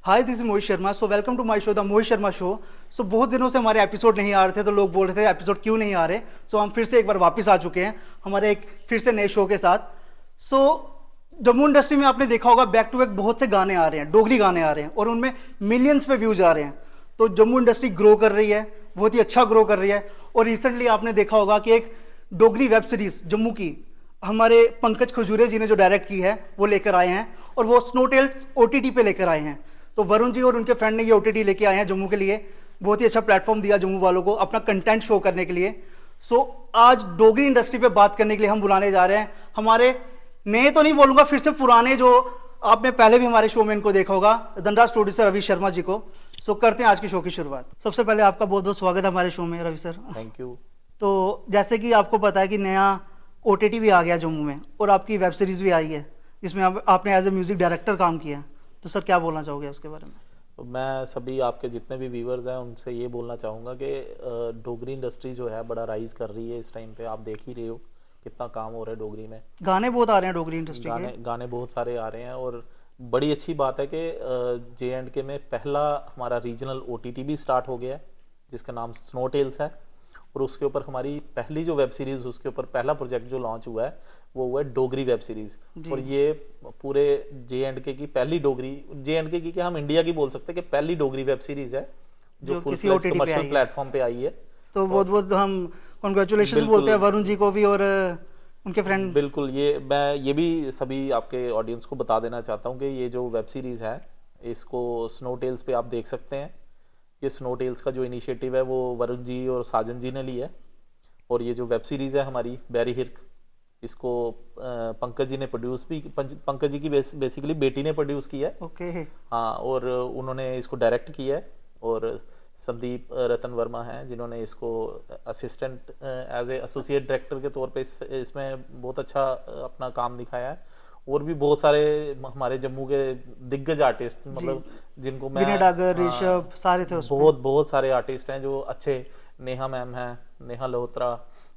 Hi this is Mohit Sharma. So welcome to my show the Mohit Sharma show. So बहुत दिनों से हमारे एपिसोड नहीं आ रहे थे, तो लोग बोल रहे थे एपिसोड क्यों नहीं आ रहे। सो हम फिर से एक बार वापस आ चुके हैं हमारे एक फिर से नए शो के साथ। सो जम्मू इंडस्ट्री में आपने देखा होगा बैक टू बैक बहुत से गाने आ रहे हैं, डोगरी गाने आ रहे हैं और उनमें मिलियंस पे व्यूज आ रहे हैं। तो जम्मू इंडस्ट्री ग्रो कर रही है, बहुत ही अच्छा ग्रो कर रही है। और रिसेंटली आपने देखा होगा कि एक डोगरी वेब सीरीज जम्मू की हमारे पंकज खजूरे जी ने जो डायरेक्ट की है वो लेकर आए हैं, और वो स्नो टेल्स ओटीटी पे लेकर आए हैं। तो वरुण जी और उनके फ्रेंड ने ये ओटीटी लेके आए हैं जम्मू के लिए। बहुत ही अच्छा प्लेटफॉर्म दिया जम्मू वालों को अपना कंटेंट शो करने के लिए। सो आज डोगरी इंडस्ट्री पे बात करने के लिए हम बुलाने जा रहे हैं हमारे नए तो नहीं बोलूंगा, फिर से पुराने, जो आपने पहले भी हमारे शो में इनको देखा होगा, धनराज स्टूडियो से रवि शर्मा जी को। सो करते हैं आज की शो की शुरुआत। सबसे पहले आपका बहुत बहुत स्वागत है हमारे शो में रवि सर। Thank you. तो जैसे कि आपको पता है कि नया ओटीटी भी आ गया जम्मू में, और आपकी वेब सीरीज भी आई है जिसमें आपने एज ए म्यूजिक डायरेक्टर काम किया है। तो सर क्या बोलना चाहोगे उसके बारे में? तो मैं सभी आपके जितने भी व्यूअर्स हैं उनसे ये बोलना चाहूँगा कि डोगरी इंडस्ट्री जो है बड़ा राइज कर रही है इस टाइम पे। आप देख ही रहे हो कितना काम हो रहा है डोगरी में। गाने बहुत आ रहे हैं डोगरी इंडस्ट्री के। गाने बहुत सारे आ रहे हैं, और बड़ी अच्छी बात है कि JNK में पहला हमारा रीजनल OTT भी स्टार्ट हो गया है जिसका नाम स्नो टेल्स है। और उसके ऊपर हमारी पहली जो वेब सीरीज, उसके ऊपर पहला प्रोजेक्ट जो लॉन्च हुआ है वो हुआ है डोगरी वेब सीरीज। और ये पूरे JNK की पहली डोगरी, JNK की क्या हम इंडिया की बोल सकते हैं कि पहली डोगरी वेब सीरीज है जो फुल फ्लेज कमर्शियल प्लेटफॉर्म पे आई है। तो बहुत बहुत हम कांग्रेचुलेशंस बोलते हैं वरुण जी को भी और उनके फ्रेंड। बिल्कुल, ये मैं ये भी सभी आपके ऑडियंस को बता देना चाहता हूँ कि ये जो वेब सीरीज है इसको स्नो टेल्स पे आप देख सकते हैं। ये स्नो टेल्स का जो इनिशिएटिव है वो वरुण जी और साजन जी ने लिया है। और ये जो वेब सीरीज है हमारी बैरी हिर्क, इसको पंकज जी ने प्रोड्यूस भी, पंकज जी की बेसिकली बेटी ने प्रोड्यूस किया है। ओके। हाँ, और उन्होंने इसको डायरेक्ट किया है। और संदीप रतन वर्मा हैं जिन्होंने इसको assistant as a associate director के तौर पे इसमें बहुत अच्छा अपना काम दिखाया है। और भी बहुत सारे हमारे जम्मू के दिग्गज आर्टिस्ट, मतलब जिनको मैं विनय डागर, ऋषभ, सारे थे उसमें। बहुत सारे आर्टिस्ट हैं जो अच्छे। नेहा मैम हैं, नेहा लोहत्रा,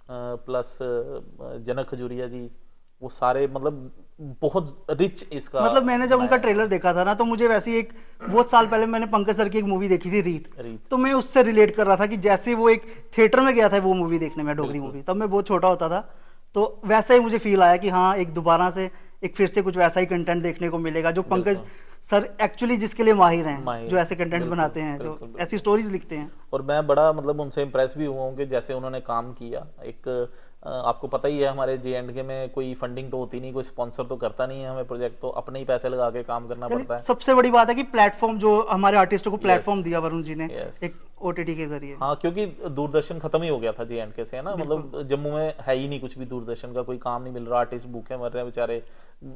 प्लस जनक खजूरिया जी, वो सारे मतलब बहुत रिच इसका। मतलब मैंने जब उनका ट्रेलर देखा था ना, तो मुझे वैसे ही एक बहुत साल पहले मैंने पंकज सर की एक मूवी देखी थी रीत। तो मैं उससे रिलेट कर रहा था कि जैसे वो एक थिएटर में गया था वो मूवी देखने में, डोगरी मूवी, तब मैं बहुत छोटा होता था। तो वैसा ही मुझे फील आया कि हाँ, एक दोबारा से एक फिर से कुछ वैसा ही कंटेंट देखने को मिलेगा जो पंकज सर एक्चुअली जिसके लिए माहिर हैं, जो ऐसे कंटेंट बनाते हैं, जो ऐसी स्टोरीज लिखते हैं। और मैं बड़ा मतलब उनसे इम्प्रेस भी हुआ हूँ कि जैसे उन्होंने काम किया। एक आपको पता ही है हमारे JNK में कोई फंडिंग तो होती नहीं, कोई स्पॉन्सर तो करता नहीं है हमें प्रोजेक्ट, तो अपने ही पैसे लगा के काम करना पड़ता है। सबसे बड़ी बात है कि प्लेटफॉर्म, जो हमारे आर्टिस्टों को प्लेटफॉर्म दिया वरुण जी ने एक OTT के जरिए। हाँ, क्योंकि दूरदर्शन खत्म ही हो गया था JNK से, है ना। मतलब जम्मू में है ही नहीं कुछ भी, दूरदर्शन का कोई काम नहीं मिल रहा, आर्टिस्ट भूखे मर रहे हैं बेचारे।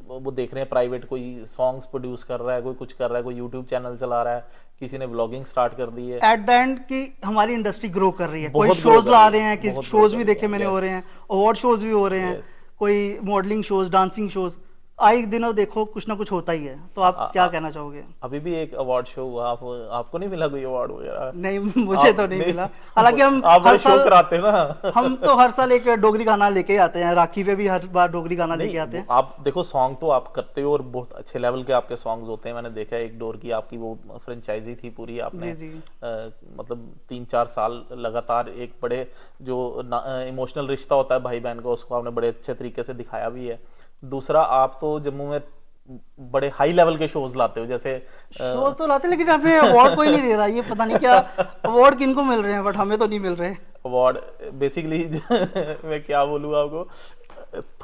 वो देख रहे हैं प्राइवेट कोई सॉन्ग्स प्रोड्यूस कर रहा है, कोई कुछ कर रहा है, कोई यूट्यूब चैनल चला रहा है, किसी ने व्लॉगिंग स्टार्ट कर दी है। एट द एंड की हमारी इंडस्ट्री ग्रो कर रही है, कोई शोज ला रहे हैं, किसी शोज भी देखे मैंने हो रहे हैं, अवार्ड शोज भी हो रहे हैं, कोई मॉडलिंग शोज, डांसिंग शोज, आए दिनों देखो कुछ ना कुछ होता ही है। तो आप क्या कहना चाहोगे? अभी भी एक अवार्ड शो हुआ, आपको नहीं मिला कोई अवार्ड वगैरह? नहीं, मुझे तो नहीं मिला। हालांकि हम आप हर शो कराते हैं ना। हम तो हर साल एक डोगरी गाना लेके आते हैं, राखी पे भी हर बार डोगरी गाना लेके आते हैं। आप देखो, सॉन्ग तो आप करते हो और बहुत अच्छे लेवल के आपके सॉन्ग्स होते हैं। मैंने देखा है एक डोर की आपकी वो फ्रेंचाइजी थी पूरी, आपने मतलब 3-4 साल लगातार एक बड़े जो इमोशनल रिश्ता होता है भाई बहन का, उसको आपने बड़े अच्छे तरीके से दिखाया भी है। दूसरा, आप तो जम्मू में बड़े हाई लेवल के शोज लाते हो, जैसे शोज तो लाते, लेकिन हमें अवार्ड कोई नहीं दे रहा। ये पता नहीं क्या अवार्ड किनको मिल रहे हैं, बट हमें तो नहीं मिल रहे अवार्ड। बेसिकली मैं क्या बोलूँ आपको,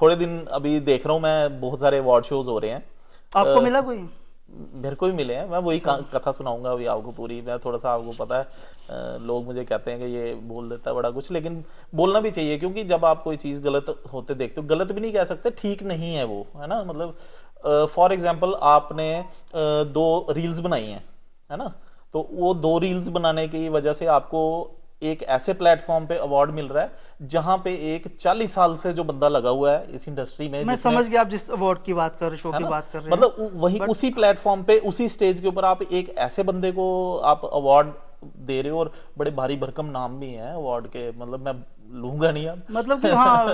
थोड़े दिन अभी देख रहा हूँ मैं, बहुत सारे अवार्ड शोज हो रहे हैं। आपको मिला कोई? मेरे को भी मिले हैं, मैं वही कथा सुनाऊंगा अभी आपको पूरी। मैं थोड़ा सा, आपको पता है लोग मुझे कहते हैं कि ये बोल देता है बड़ा कुछ, लेकिन बोलना भी चाहिए, क्योंकि जब आप कोई चीज़ गलत होते देखते हो, गलत भी नहीं कह सकते, ठीक नहीं है वो, है ना। मतलब फॉर एग्जाम्पल आपने 2 रील्स बनाई हैं, है ना, तो वो 2 रील्स बनाने की वजह से आपको एक ऐसे प्लेटफॉर्म पे अवार्ड मिल रहा है जहां पे एक 40 साल से जो बंदा लगा हुआ है इस इंडस्ट्री में। मैं समझ गया आप जिस अवार्ड की बात कर रहे हैं, शो की बात कर रहे हैं, मतलब वही उसी प्लेटफॉर्म पे, उसी स्टेज के ऊपर आप एक ऐसे बंदे को आप अवार्ड दे रहे हो, और बड़े भारी भरकम नाम भी हैं अवार्ड के, मतलब मैं लूंगा नहीं अब। मतलब कि हाँ,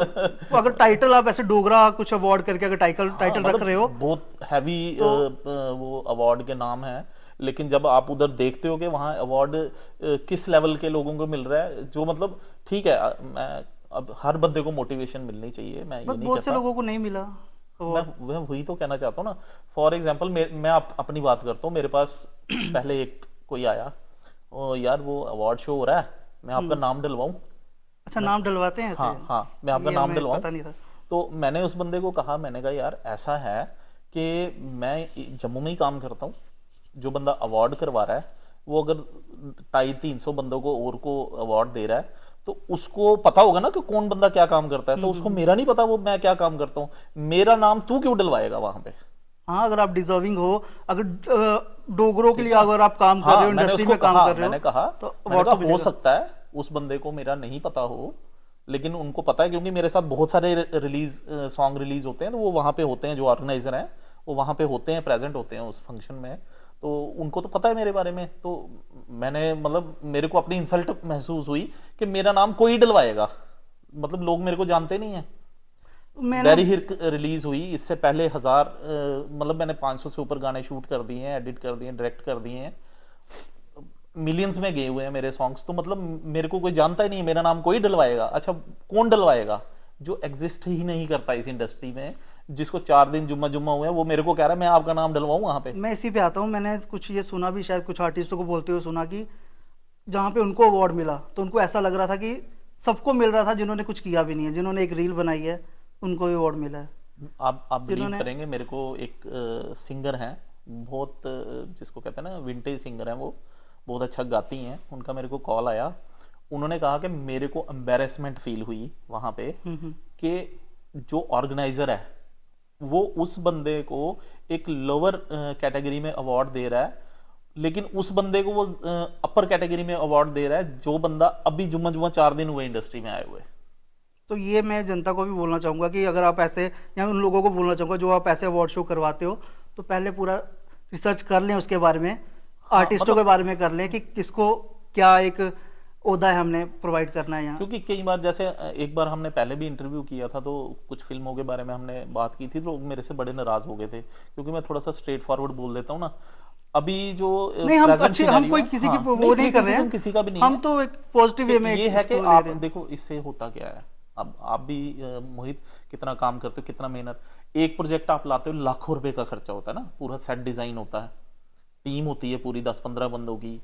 अगर टाइटल आप ऐसे डोगरा कुछ अवार्ड करके अगर टाइटल रख रहे हो, बहुत हैवी वो अवार्ड के नाम है। लेकिन जब आप उधर देखते हो कि वहाँ अवार्ड किस लेवल के लोगों को मिल रहा है, जो मतलब ठीक है, मैं अब हर बंदे को मोटिवेशन मिलनी चाहिए, मैं ये बट नहीं बहुत से कहता। लोगों को नहीं मिला मैं अवार्ड। मैं वही तो कहना चाहता हूँ ना। फॉर एग्जाम्पल मैं अपनी बात करता हूँ। मेरे पास पहले एक कोई आया, ओ यार वो अवार्ड शो हो रहा है, मैं आपका नाम डलवाऊं। अच्छा, मैं नाम डलवाते हैं ऐसे? हाँ हाँ, मैं आपका ये नाम हमें डलवाऊं। पता नहीं था। तो मैंने उस बंदे को कहा, मैंने कहा यार ऐसा है कि मैं जम्मू में ही काम करता हूँ, जो बंदा अवार्ड करवा रहा है वो अगर 250-300 बंदों को और को अवार्ड दे रहा है तो उसको पता होगा ना कि कौन बंदा क्या काम करता है। तो उसको मेरा नहीं पता वो मैं क्या काम करता हूँ, मेरा नाम तू क्यों डलवाएगा वहां पे? हाँ, अगर आप डिजर्विंग हो, अगर डोगरों के ठीक लिए है। अगर आप काम कर रहे हाँ, हो, मैंने इंडस्ट्री उसको में काम कहा, कर रहे हो, तो मैंने अवार्ड कहा तो हो मिलेगा। सकता है उस बंदे को मेरा नहीं पता हो, लेकिन उनको पता है क्योंकि मेरे साथ बहुत सारे सॉन्ग रिलीज होते हैं, तो वो वहाँ पे होते हैं, जो ऑर्गेनाइजर हैं वो वहाँ पे होते हैं, प्रेजेंट होते हैं उस फंक्शन में, तो उनको तो पता है मेरे बारे में। तो मैंने मतलब मेरे को अपनी इंसल्ट महसूस हुई कि मेरा नाम कोई डलवाएगा, मतलब लोग मेरे को जानते नहीं है। मैंने बैरी हिर रिलीज हुई, इससे पहले हजार मतलब मैंने 500 से ऊपर गाने शूट कर दिए हैं, एडिट कर दिए हैं, डायरेक्ट कर दिए हैं, मिलियंस में गए हुए हैं मेरे सॉन्ग्स। तो मतलब मेरे को कोई जानता ही नहीं, मेरा नाम कोई डलवाएगा? अच्छा कौन डलवाएगा? जो एग्जिस्ट ही नहीं करता इस इंडस्ट्री में, जिसको 4 दिन जुम्मा जुम्मा हुआ है, वो मेरे को कह रहा है मैं आपका नाम डलवाऊं वहां पे। मैं इसी पे आता हूँ। मैंने कुछ ये सुना भी, शायद कुछ आर्टिस्टों को बोलते हुए सुना कि जहाँ पे उनको अवार्ड मिला तो उनको ऐसा लग रहा था कि सबको मिल रहा था जिन्होंने कुछ किया भी नहीं है, जिन्होंने एक रील बनाई है उनको भी अवार्ड मिला है। आप बिलीव जिन्होंने करेंगे, मेरे को एक सिंगर हैं बहुत जिसको कहते हैं ना विंटेज सिंगर हैं, वो बहुत अच्छा गाती हैं, उनका मेरे को कॉल आया। उन्होंने कहा कि मेरे को एम्बेरसमेंट फील हुई वहाँ पे कि जो ऑर्गेनाइजर है वो उस बंदे को एक लोअर कैटेगरी में अवार्ड दे रहा है, लेकिन उस बंदे को वो अपर कैटेगरी में अवार्ड दे रहा है जो बंदा अभी जुम्मा जुम्मा 4 दिन हुए इंडस्ट्री में आए हुए। तो ये मैं जनता को भी बोलना चाहूँगा कि अगर आप ऐसे, या उन लोगों को बोलना चाहूँगा जो आप ऐसे अवार्ड शो करवाते हो, तो पहले पूरा रिसर्च कर लें उसके बारे में, आर्टिस्टों मतलब के बारे में कर लें कि किसको क्या एक ओहदा है हमने प्रोवाइड करना है यहाँ। क्योंकि कई बार जैसे एक बार हमने पहले भी इंटरव्यू किया था, तो कुछ फिल्मों के बारे में हमने बात की थी, तो लोग मेरे से बड़े नाराज हो गए थे क्योंकि मैं थोड़ा सा स्ट्रेट फॉरवर्ड बोल देता हूँ ना। अभी जो नहीं, हम प्रेजेंट अच्छे, हम कोई किसी की वो नहीं कर रहे हैं, किसी का भी नहीं हम है। तो एक पॉजिटिव वे में ये है कि इसको ले आप रहे हैं। देखो इससे होता क्या है। अब आप भी मोहित कितना काम करते हो, कितना मेहनत, एक प्रोजेक्ट आप लाते हो, लाखों रुपए का खर्चा होता है ना, पूरा सेट डिजाइन होता है, टीम होती है पूरी 10-15 बंदों की,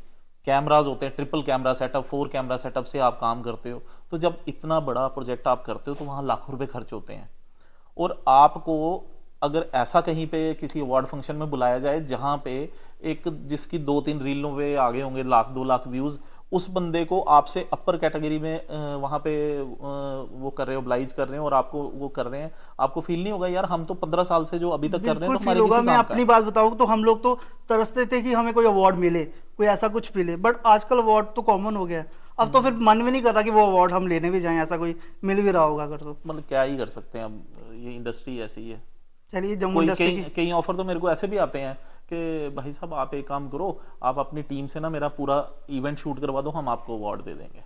कैमराज होते हैं, triple camera setup, 4 camera setup से आप काम करते हो। तो जब इतना बड़ा प्रोजेक्ट आप करते हो तो वहाँ लाखों रुपए खर्च होते हैं। और आपको अगर ऐसा कहीं पे किसी अवार्ड फंक्शन में बुलाया जाए जहाँ पे एक जिसकी 2-3 रीलों पे आगे होंगे 1-2 लाख व्यूज, उस बंदे को आपसे अपर कैटेगरी में वहाँ पे वो कर रहे हो, ऑब्लाइज कर रहे हैं और आपको वो कर रहे हैं, आपको फील नहीं होगा यार हम तो 15 साल से जो अभी तक कर रहे हैं बिल्कुल तो फील हमारे होगा। किसी मैं काम का अपनी है। बात बताऊं तो हम लोग तो तरसते थे कि हमें कोई अवार्ड मिले, कोई ऐसा कुछ मिले, बट आजकल अवार्ड तो कॉमन हो गया है। अब तो फिर मन भी नहीं कर रहा कि वो अवार्ड हम लेने भी जाएं, ऐसा कोई मिल भी रहा होगा अगर तो। मतलब क्या ही कर सकते हैं, अब ये इंडस्ट्री ऐसी ही है। चलिए, जम्मू कोई इंडस्ट्री कई की कई ऑफर तो मेरे को ऐसे भी आते हैं कि भाई साहब आप एक काम करो, आप अपनी टीम से ना मेरा पूरा इवेंट शूट करवा दो, हम आपको अवार्ड दे देंगे।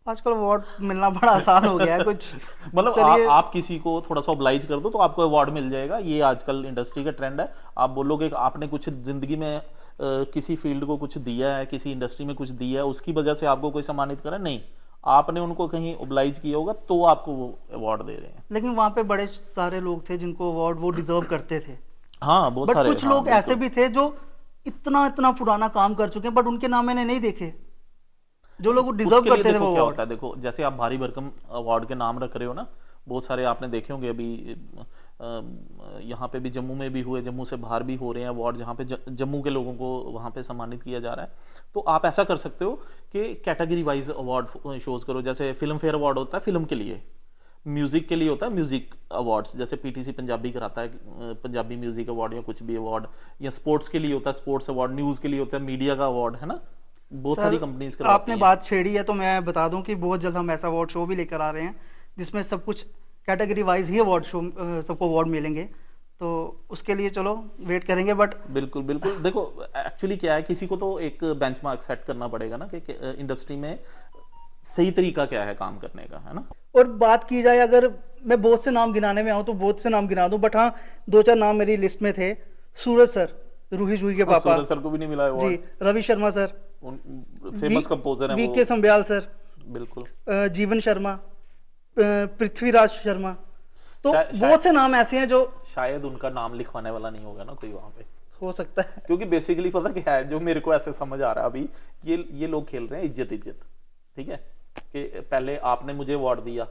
आजकल अवार्ड मिलना बड़ा आसान हो गया है कुछ। मतलब चलिए, आप किसी को थोड़ा सा ऑब्लाइज कर दो तो आपको अवार्ड मिल जाएगा, ये आजकल इंडस्ट्री का ट्रेंड है। आप बोलोगे कि आपने कुछ जिंदगी में किसी फील्ड को कुछ दिया है, किसी इंडस्ट्री में कुछ दिया है, उसकी वजह से आपको कोई सम्मानित करा, नहीं, आपने उनको कहीं ऑब्लाइज किया होगा तो आपको वो अवार्ड दे रहे हैं। लेकिन वहां पे बड़े सारे लोग थे जिनको अवार्ड वो डिजर्व करते थे, हाँ बहुत बट सारे, कुछ हाँ लोग ऐसे बिल्कुल। भी थे जो इतना इतना पुराना काम कर चुके हैं, बट उनके नाम मैंने नहीं देखे, जो लोग डिजर्व उसके लिए करते थे देखो वो क्या अवार्ड। होता है, देखो जैसे आप भारी भरकम अवार्ड के नाम रख रहे हो ना, बहुत सारे आपने देखे होंगे अभी यहाँ पे भी, जम्मू में भी हुए, जम्मू से बाहर भी हो रहे हैं अवार्ड जहाँ पे जम्मू के लोगों को वहाँ पे सम्मानित किया जा रहा है। तो आप ऐसा कर सकते हो कि कैटेगरी वाइज अवार्ड शोज करो, जैसे फिल्म फेयर अवार्ड होता है फिल्म के लिए, म्यूजिक के लिए होता है म्यूजिक अवार्ड्स, जैसे पीटीसी पंजाबी कराता है पंजाबी म्यूजिक अवार्ड या कुछ भी अवार्ड, या स्पोर्ट्स के लिए होता है स्पोर्ट्स अवार्ड, न्यूज के लिए होता है मीडिया का अवार्ड, है ना, बहुत सारी कंपनीज करवाती आपने हैं। बात छेड़ी है तो मैं बता दूं कि बहुत जल्द हम ऐसा अवार्ड शो भी लेकर आ रहे हैं जिसमें सब कुछ कैटेगरी वाइज ही अवार्ड शो, सबको अवार्ड मिलेंगे। तो उसके लिए चलो वेट करेंगे, बट बिल्कुल बिल्कुल। देखो एक्चुअली क्या है, किसी को तो एक बेंचमार्क सेट करना पड़ेगा ना कि इंडस्ट्री में सही तरीका क्या है काम करने का, है ना। और बात की जाए, अगर मैं बहुत से नाम गिनाने में आऊँ तो बहुत से नाम गिना दूं, बट हाँ, 2-4 नाम मेरी लिस्ट में थे। सूरज सर, रूही जूही के पापा सूरज सर को भी नहीं मिला जी, award. Ravi Sharma sir, famous composer है वीके वो। संब्याल सर, बिल्कुल। जीवन शर्मा, पृथ्वीराज शर्मा, तो शायद बहुत से नाम ऐसे हैं जो शायद उनका नाम लिखवाने वाला नहीं होगा ना कोई वहां पे, हो सकता है। क्योंकि बेसिकली पता क्या है जो मेरे को ऐसे समझ आ रहा है अभी, ये लोग खेल रहे हैं इज्जत इज्जत, ठीक है, कि पहले आपने मुझे अवार्ड दिया,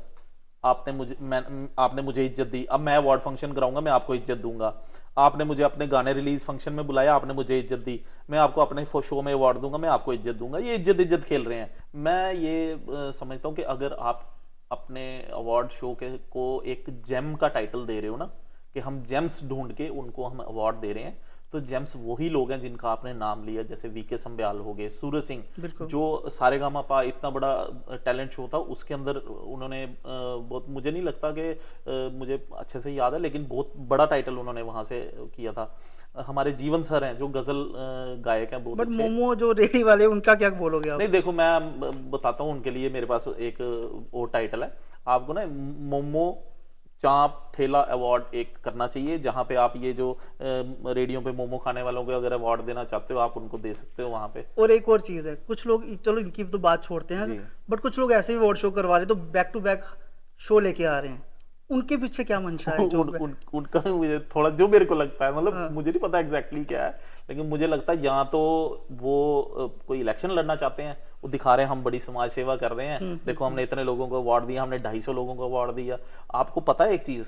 आपने मुझे इज्जत दी, अब मैं अवार्ड फंक्शन कराऊंगा, मैं आपको इज्जत दूंगा। आपने मुझे अपने गाने रिलीज फंक्शन में बुलाया, आपने मुझे इज्जत दी, मैं आपको अपने शो में अवार्ड दूंगा, मैं आपको इज्जत दूंगा। ये इज्जत इज्जत खेल रहे हैं। मैं ये समझता हूँ कि अगर आप अपने अवार्ड शो के को एक जेम का टाइटल दे रहे हो ना, कि हम जेम्स ढूंढ के उनको हम अवार्ड दे रहे हैं, तो जेम्स वही लोग हैं जिनका आपने नाम लिया, जैसे वीके संब्याल हो गए, सूरज सिंह, जो सारेगामापा इतना बड़ा टैलेंट शो था, उसके अंदर उन्होंने बहुत, मुझे नहीं लगता कि मुझे अच्छे से याद है, लेकिन बहुत बड़ा टाइटल उन्होंने वहां से किया था। हमारे जीवन सर हैं जो गजल गायक हैं बहुत बट अच्छे। मोमो जो रेडी वाले, उनका क्या बोलोगे आप? नहीं देखो, मैं बताता हूँ उनके लिए मेरे पास एक और टाइटल है आपको ना, मोमो चाप ठेला अवार्ड एक करना चाहिए, जहां पे आप ये जो रेडियो पे मोमो खाने वालों को अगर अवार्ड देना चाहते हो, आप उनको दे सकते हो वहां पे। और एक और चीज है, कुछ लोग, चलो इनकी तो बात छोड़ते हैं, बट कुछ लोग ऐसे भी अवार्ड शो करवा रहे हैं, तो बैक टू बैक शो लेके आ रहे हैं, उनके पीछे क्या मंशा है? जो उनका मुझे थोड़ा, जो मेरे को लगता है, मतलब मुझे नहीं पता एग्जैक्टली क्या है, लेकिन मुझे लगता है या तो वो कोई इलेक्शन लड़ना चाहते हैं, वो दिखा रहे हैं हम बड़ी समाज सेवा कर रहे हैं, देखो हमने इतने लोगों को अवार्ड दिया, हमने 250 लोगों को अवार्ड दिया। आपको पता है एक चीज,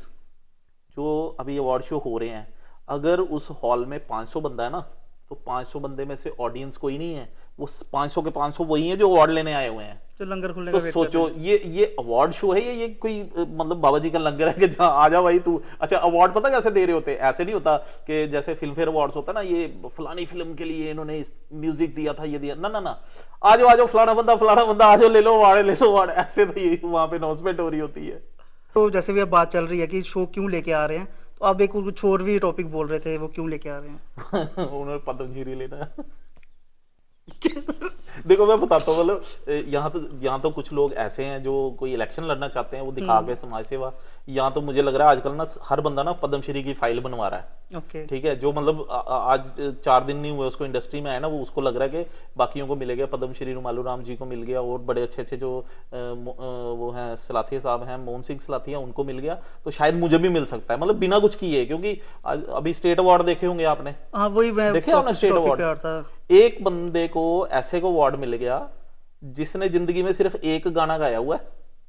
जो अभी अवार्ड शो हो रहे हैं, अगर उस हॉल में 500 बंदा है ना, तो 500 बंदे में से ऑडियंस कोई नहीं है, वो 500 के 500 वही हैं जो अवार्ड लेने आए हुए हैं, जो लंगर खुलने तो का वेट सोचो ये अवार्ड शो है, ये कोई मतलब बाबा जी का लंगर है कि जहाँ आ जा भाई तू। अच्छा, अवार्ड पता कैसे दे रहे होते हैं? ऐसे नहीं होता कि जैसे फिल्म फेयर अवार्ड्स होता है ना, ये फलानी फिल्म के लिए इन्होंने म्यूजिक दिया था, ये दिया, ना ना ना, आ जाओ फलाना बंदा आ जाओ, ले लो अवार्ड, ऐसे तो ये वहां पे अनाउंसमेंट हो रही होती है। तो जैसे भी अब बात चल रही है कि शो क्यों लेके आ रहे हैं, तो आप एक कुछ और भी टॉपिक बोल रहे थे, वो क्यों लेके आ रहे हैं? उन्होंने पद्मश्री लेना है। देखो मैं बताता हूँ, मतलब यहाँ तो कुछ लोग ऐसे हैं जो कोई इलेक्शन लड़ना चाहते हैं, वो दिखा के समाज सेवा। यहाँ तो मुझे लग रहा है आजकल ना हर बंदा ना पद्मश्री की फाइल बनवा रहा है। ओके, ठीक है, जो मतलब आज 4 दिन नहीं हुए उसको इंडस्ट्री में आया ना, वो उसको लग रहा है कि बाकियों को मिलेगा, पद्मश्री रुमालू राम जी को मिल गया, और बड़े अच्छे अच्छे जो वो हैं सलाथिया साहब हैं, मोहन सिंह सलाथिया, उनको मिल गया, तो शायद मुझे भी मिल सकता है, मतलब बिना कुछ किए। क्योंकि अभी स्टेट अवार्ड देखे होंगे आपने? हाँ, वही मैं देखे आपने स्टेट अवार्ड? एक बंदे को ऐसे को अवार्ड मिल गया जिसने जिंदगी में सिर्फ एक गाना गाया हुआ है।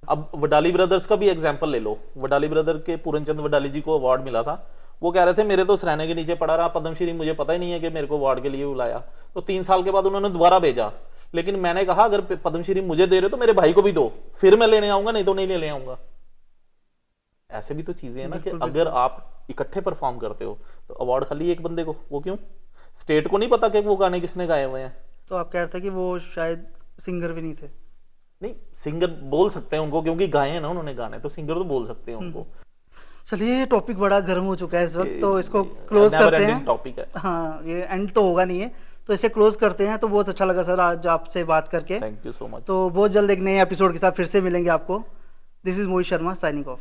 अब वडाली ब्रदर्स का भी एग्जांपल ले लो, वडाली ब्रदर के पूरनचंद वडाली जी को अवार्ड मिला था, वो कह रहे थे मेरे तो सरहने के नीचे पड़ा रहा पद्मश्री, मुझे पता ही नहीं है कि मेरे को अवार्ड के लिए बुलाया। तो 3 साल के बाद उन्होंने दोबारा भेजा, लेकिन मैंने कहा अगर पद्मश्री मुझे दे रहे हो तो मेरे भाई को भी दो, फिर मैं लेने आऊंगा, नहीं तो नहीं लेने आऊंगा। ऐसे भी तो चीजें हैं ना कि अगर आप इकट्ठे परफॉर्म करते हो तो अवार्ड खाली एक बंदे को, वो क्यों? स्टेट को नहीं पता कि वो गाने किसने गाए हुए हैं? तो आप कह रहे थे कि वो शायद सिंगर भी नहीं थे? नहीं, सिंगर बोल सकते हैं उनको, क्योंकि गाए हैं ना उन्होंने गाने, तो सिंगर तो बोल सकते हैं उनको। चलिए, ये टॉपिक बड़ा गर्म हो चुका है इस वक्त, तो इसको क्लोज करते हैं। टॉपिक है, हाँ, ये एंड तो होगा नहीं है, तो इसे क्लोज करते हैं। तो बहुत अच्छा लगा सर आज आपसे बात करके, थैंक यू सो मच। तो बहुत जल्द एक नए एपिसोड के साथ फिर से मिलेंगे आपको। This is Mohit Sharma signing off.